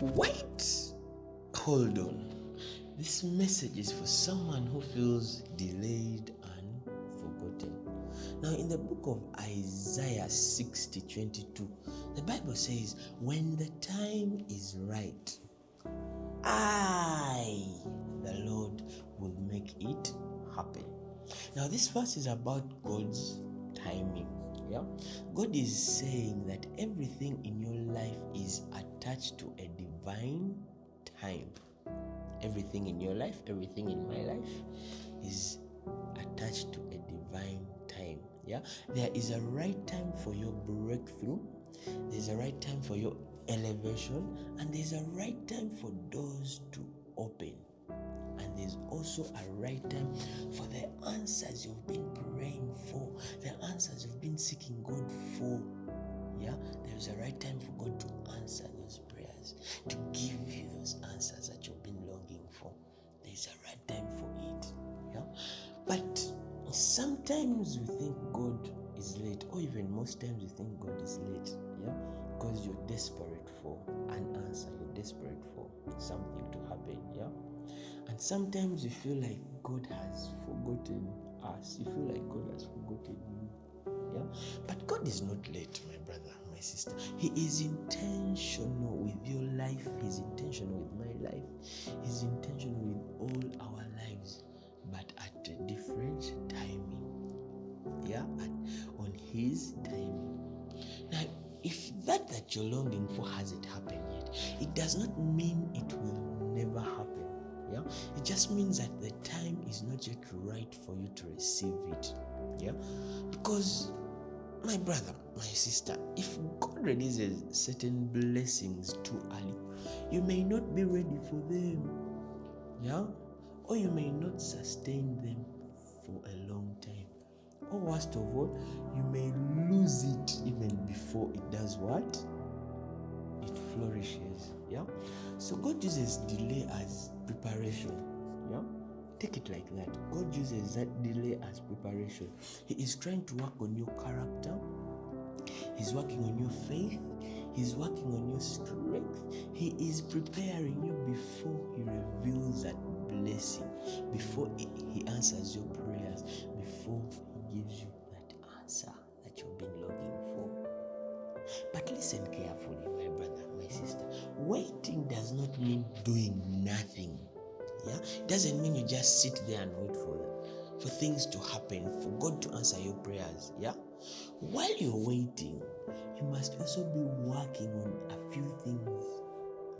Wait, hold on. This message is for someone who feels delayed and forgotten. Now, in the book of Isaiah 60:22, the Bible says, when the time is right, the Lord, will make it happen. Now, this verse is about God's timing. Yeah, God is saying that everything in your life is attached to a divine time. Everything in your life, everything in my life is attached to a divine time. Yeah, there is a right time for your breakthrough, there's a right time for your elevation, and there's a right time for doors to open. And there's also a right time for the answers you've been praying for, the answers you've been seeking God for. Yeah, there's a right time for God to answer those prayers, to give you those answers that you've been longing for. There's a right time for it. Yeah, but sometimes we think God is late, or even most times we think God is late. Yeah, because you're desperate for an answer, you're desperate for something to happen. Yeah. And sometimes you feel like God has forgotten us. You feel like God has forgotten you. Yeah? But God is not late, my brother, my sister. He is intentional with your life. He's intentional with my life. He's intentional with all our lives, but at a different timing. Yeah? On His timing. Now, if that you're longing for hasn't happened yet, it does not mean it will never happen. Yeah, it just means that the time is not yet right for you to receive it. Yeah, because my brother, my sister, if God releases certain blessings too early, you may not be ready for them. Yeah, or you may not sustain them for a long time. Or worst of all, you may lose it even before it does what? It flourishes. Yeah, so God uses delay as preparation. Yeah, take it like that. God uses that delay as preparation. He is trying to work on your character, He's working on your faith, He's working on your strength. He is preparing you before He reveals that blessing, before He answers your prayers, before He gives you that answer that you've been longing for. But listen carefully, my brother, my sister. Waiting does not mean doing nothing. Yeah, it doesn't mean you just sit there and wait for things to happen, for God to answer your prayers. Yeah, while you're waiting, you must also be working on a few things